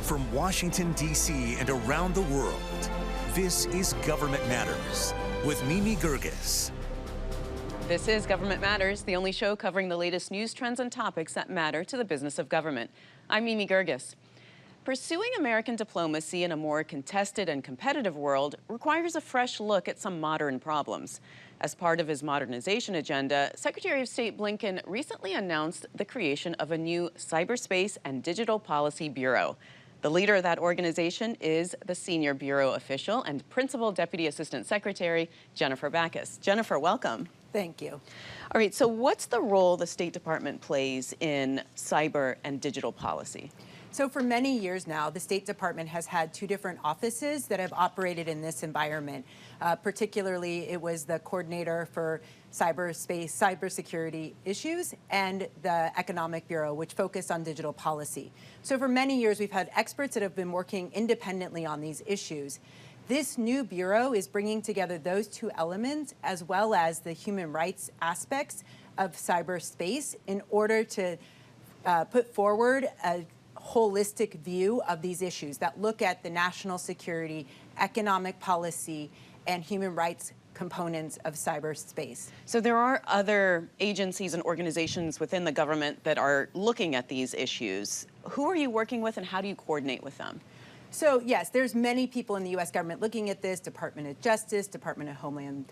From Washington, D.C. and around the world, this is Government Matters with Mimi Geerges. This is Government Matters, the only show covering the latest news, trends, and topics that matter to the business of government. I'm Mimi Geerges. Pursuing American diplomacy in a more contested and competitive world requires a fresh look at some modern problems. As part of his modernization agenda, Secretary of State Blinken recently announced the creation of a new Cyberspace and Digital Policy Bureau. The leader of that organization is the Senior Bureau Official and Principal Deputy Assistant Secretary, Jennifer Bachus. Jennifer, welcome. Thank you. All right, so what's the role the State Department plays in cyber and digital policy? So for many years now, the State Department has had two different offices that have operated in this environment. Particularly, it was the coordinator for cyberspace, cybersecurity issues, and the Economic Bureau, which focused on digital policy. So for many years, we've had experts that have been working independently on these issues. This new bureau is bringing together those two elements as well as the human rights aspects of cyberspace in order to put forward a holistic view of these issues that look at the national security, economic policy, and human rights components of cyberspace. So there are other agencies and organizations within the government that are looking at these issues. Who are you working with and how do you coordinate with them? So yes, there's many people in the U.S. government looking at this: Department of Justice, Department of Homeland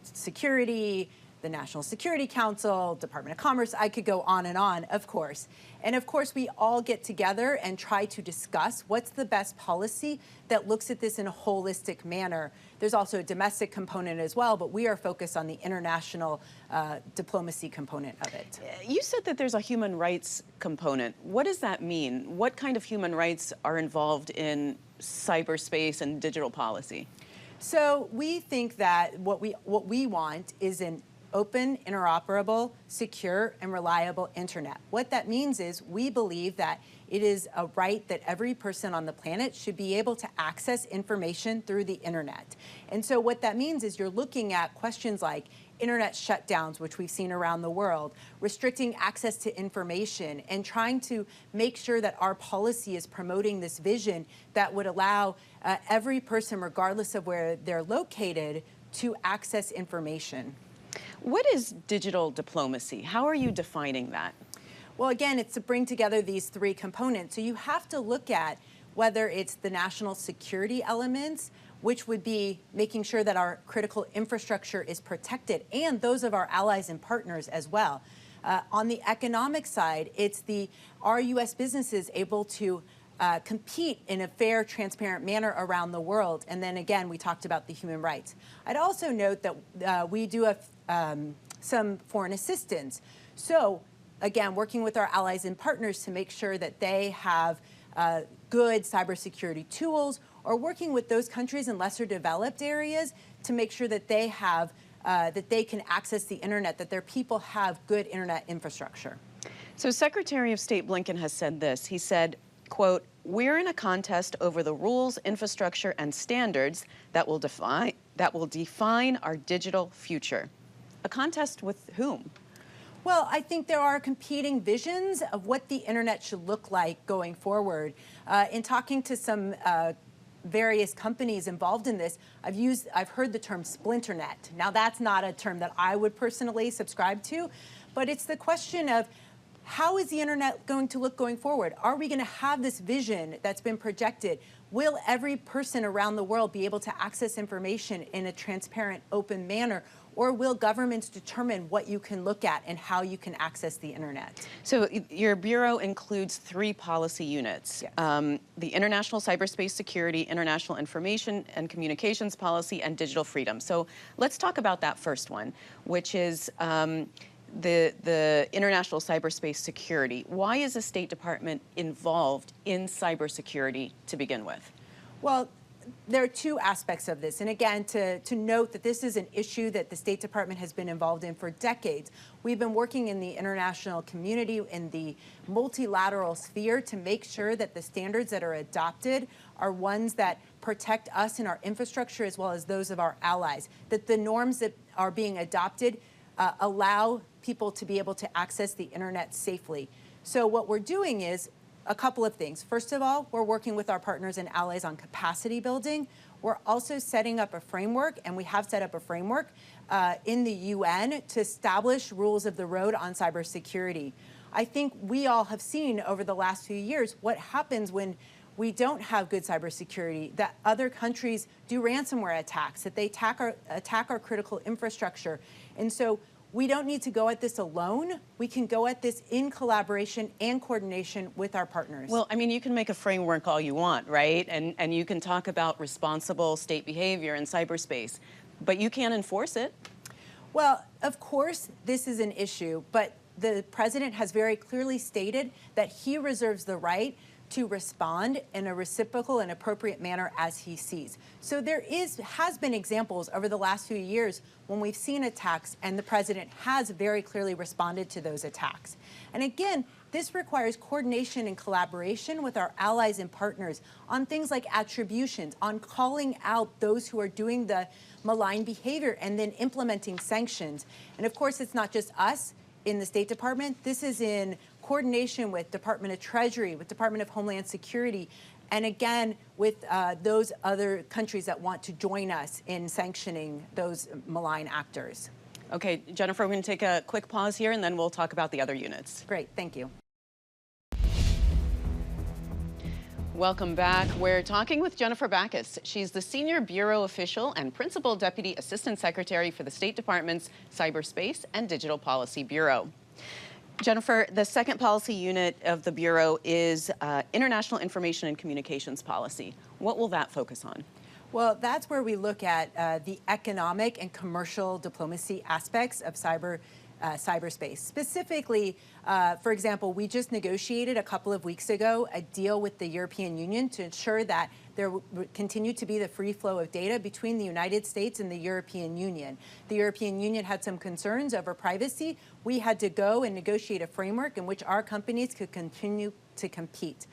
Security, the National Security Council, Department of Commerce. I could go on, of course. And of course, we all get together and try to discuss what's the best policy that looks at this in a holistic manner. There's also a domestic component as well, but we are focused on the international diplomacy component of it. You said that there's a human rights component. What does that mean? What kind of human rights are involved in cyberspace and digital policy? So we think that what we want is an open, interoperable, secure, and reliable internet. What that means is we believe that it is a right that every person on the planet should be able to access information through the internet. And so what that means is you're looking at questions like internet shutdowns, which we've seen around the world, restricting access to information, and trying to make sure that our policy is promoting this vision that would allow every person, regardless of where they're located, to access information. What is digital diplomacy? How are you defining that? Well, again, it's to bring together these three components. So you have to look at whether it's the national security elements, which would be making sure that our critical infrastructure is protected, and those of our allies and partners as well. On the economic side, it's are U.S. businesses able to compete in a fair, transparent manner around the world? And then again, we talked about the human rights. I'd also note that we do have some foreign assistance. So again, working with our allies and partners to make sure that they have good cybersecurity tools, or working with those countries in lesser developed areas to make sure that they have that they can access the internet, that their people have good internet infrastructure. So Secretary of State Blinken has said this. He said, quote, "We're in a contest over the rules, infrastructure, and standards that will define our digital future." A contest with whom? Well, I think there are competing visions of what the internet should look like going forward. In talking to some various companies involved in this, I've heard the term splinternet. Now, that's not a term that I would personally subscribe to, but it's the question of how is the internet going to look going forward? Are we going to have this vision that's been projected? Will every person around the world be able to access information in a transparent, open manner? Or will governments determine what you can look at and how you can access the internet? So your bureau includes three policy units. Yes. The International Cyberspace Security, International Information and Communications Policy, and Digital Freedom. So let's talk about that first one, which is the International Cyberspace Security. Why is the State Department involved in cybersecurity to begin with? Well, there are two aspects of this. And again, to note that this is an issue that the State Department has been involved in for decades. We've been working in the international community, in the multilateral sphere, to make sure that the standards that are adopted are ones that protect us and our infrastructure as well as those of our allies, that the norms that are being adopted allow people to be able to access the internet safely. So what we're doing is a couple of things. First of all, we're working with our partners and allies on capacity building. We're also setting up a framework, and we have set up a framework in the UN to establish rules of the road on cybersecurity. I think we all have seen over the last few years what happens when we don't have good cybersecurity, that other countries do ransomware attacks, that they attack our critical infrastructure. And so we don't need to go at this alone. We can go at this in collaboration and coordination with our partners. Well, I mean, you can make a framework all you want, right? And you can talk about responsible state behavior in cyberspace, but you can't enforce it. Well, of course, this is an issue, but the president has very clearly stated that he reserves the right to respond in a reciprocal and appropriate manner as he sees. So there has been examples over the last few years when we've seen attacks and the president has very clearly responded to those attacks. And again, this requires coordination and collaboration with our allies and partners on things like attributions, on calling out those who are doing the malign behavior and then implementing sanctions. And of course, it's not just us in the State Department. This is in coordination with Department of Treasury, with Department of Homeland Security, and again, with those other countries that want to join us in sanctioning those malign actors. Okay, Jennifer, we're going to take a quick pause here, and then we'll talk about the other units. Great, thank you. Welcome back. We're talking with Jennifer Bachus. She's the Senior Bureau Official and Principal Deputy Assistant Secretary for the State Department's Cyberspace and Digital Policy Bureau. Jennifer, the second policy unit of the Bureau is International Information and Communications Policy. What will that focus on? Well, that's where we look at the economic and commercial diplomacy aspects of cyberspace. Specifically, for example, we just negotiated a couple of weeks ago a deal with the European Union to ensure that there would continue to be the free flow of data between the United States and the European Union. The European Union had some concerns over privacy. We had to go and negotiate a framework in which our companies could continue to compete.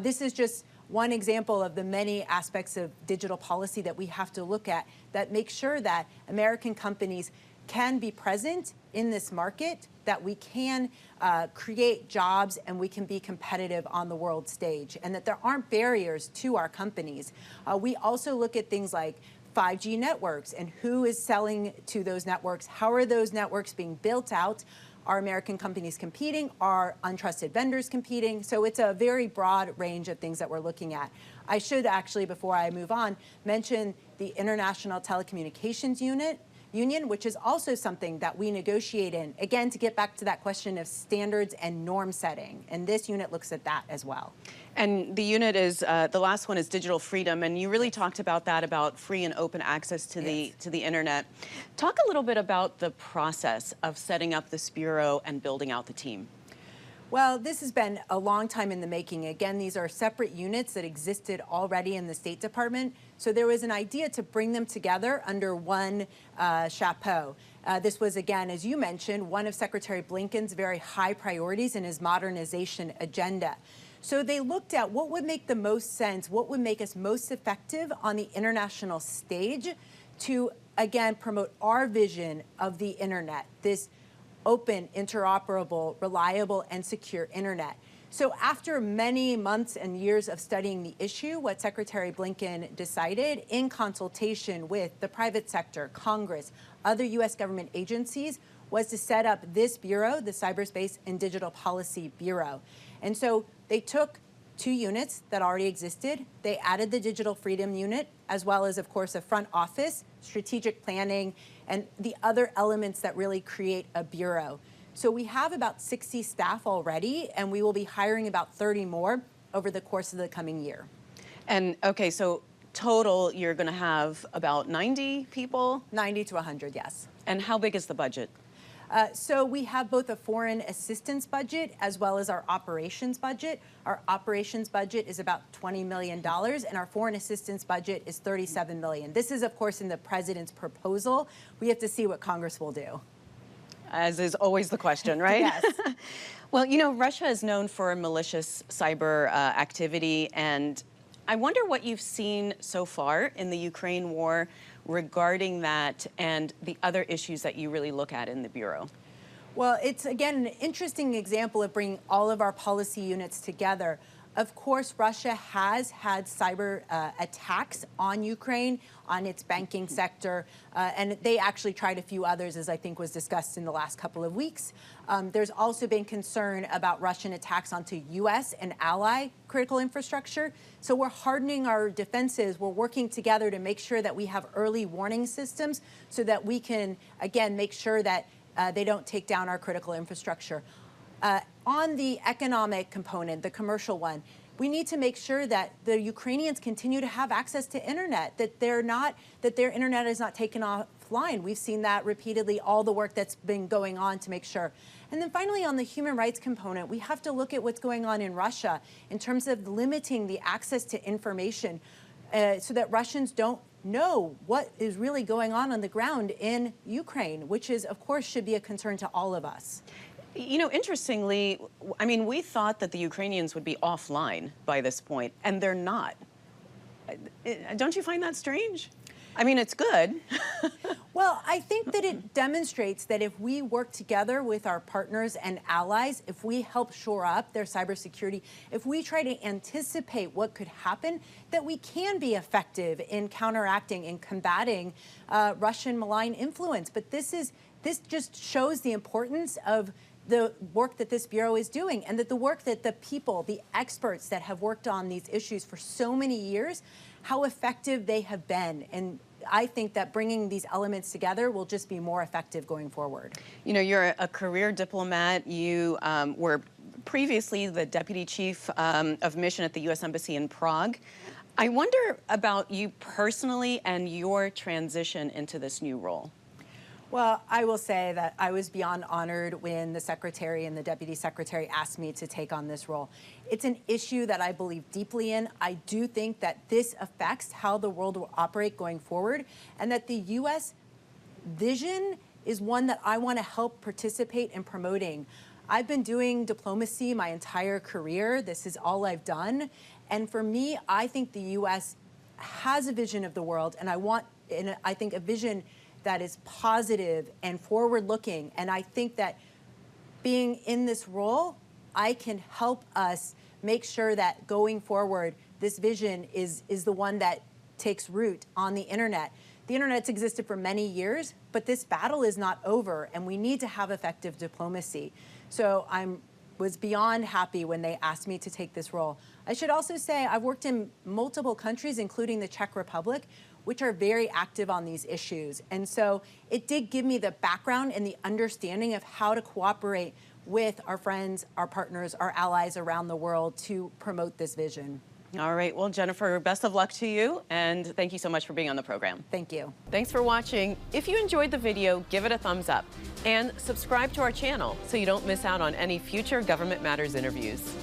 This is just one example of the many aspects of digital policy that we have to look at that make sure that American companies can be present in this market, that we can create jobs and we can be competitive on the world stage, and that there aren't barriers to our companies. We also look at things like 5G networks and who is selling to those networks, how are those networks being built out, are American companies competing, are untrusted vendors competing? So it's a very broad range of things that we're looking at. I should actually, before I move on, mention the International Telecommunications Union, which is also something that we negotiate in, again, to get back to that question of standards and norm setting. And this unit looks at that as well. And the unit is, the last one is digital freedom, and you really talked about that, about free and open access to the internet. Talk a little bit about the process of setting up this bureau and building out the team. Well, this has been a long time in the making. Again, these are separate units that existed already in the State Department. So there was an idea to bring them together under one chapeau. This was, again, as you mentioned, one of Secretary Blinken's very high priorities in his modernization agenda. So they looked at what would make the most sense, what would make us most effective on the international stage to, again, promote our vision of the internet, this open, interoperable, reliable, and secure internet. So after many months and years of studying the issue, what Secretary Blinken decided, in consultation with the private sector, Congress, other U.S. government agencies, was to set up this bureau, the Cyberspace and Digital Policy Bureau. And so they took two units that already existed. They added the Digital Freedom Unit, as well as, of course, a front office, strategic planning, and the other elements that really create a bureau. So we have about 60 staff already, and we will be hiring about 30 more over the course of the coming year. And okay, so total, you're going to have about 90 people? 90 to 100, yes. And how big is the budget? So we have both a foreign assistance budget as well as our operations budget. Our operations budget is about $20 million, and our foreign assistance budget is $37 million. This is, of course, in the president's proposal. We have to see what Congress will do. As is always the question, right? Yes. Well, you know, Russia is known for malicious cyber activity, and I wonder what you've seen so far in the Ukraine war regarding that and the other issues that you really look at in the Bureau. Well, it's, again, an interesting example of bringing all of our policy units together. Of course, Russia has had cyber attacks on Ukraine, on its banking sector, and they actually tried a few others, as I think was discussed in the last couple of weeks. There's also been concern about Russian attacks onto U.S. and ally critical infrastructure. So we're hardening our defenses. We're working together to make sure that we have early warning systems so that we can, again, make sure that they don't take down our critical infrastructure. On the economic component, the commercial one, we need to make sure that the Ukrainians continue to have access to internet, that their internet is not taken offline. We've seen that repeatedly, all the work that's been going on to make sure. And then finally, on the human rights component, we have to look at what's going on in Russia in terms of limiting the access to information so that Russians don't know what is really going on the ground in Ukraine, which is, of course, should be a concern to all of us. You know, interestingly, I mean, we thought that the Ukrainians would be offline by this point, and they're not. Don't you find that strange? I mean, it's good. Well, I think that it demonstrates that if we work together with our partners and allies, if we help shore up their cybersecurity, if we try to anticipate what could happen, that we can be effective in counteracting and combating Russian malign influence. But this just shows the importance of the work that this bureau is doing, and that the work that the people, the experts that have worked on these issues for so many years, how effective they have been. And I think that bringing these elements together will just be more effective going forward. You know, you're a career diplomat. You were previously the deputy chief of mission at the U.S. Embassy in Prague. I wonder about you personally and your transition into this new role. Well, I will say that I was beyond honored when the secretary and the deputy secretary asked me to take on this role. It's an issue that I believe deeply in. I do think that this affects how the world will operate going forward, and that the U.S. vision is one that I want to help participate in promoting. I've been doing diplomacy my entire career. This is all I've done. And for me, I think the U.S. has a vision of the world, and I think a vision that is positive and forward-looking. And I think that being in this role, I can help us make sure that going forward, this vision is the one that takes root on the internet. The internet's existed for many years, but this battle is not over, and we need to have effective diplomacy. So I was beyond happy when they asked me to take this role. I should also say I've worked in multiple countries, including the Czech Republic, which are very active on these issues. And so it did give me the background and the understanding of how to cooperate with our friends, our partners, our allies around the world to promote this vision. All right. Well, Jennifer, best of luck to you, and thank you so much for being on the program. Thank you. Thanks for watching. If you enjoyed the video, give it a thumbs up and subscribe to our channel so you don't miss out on any future Government Matters interviews.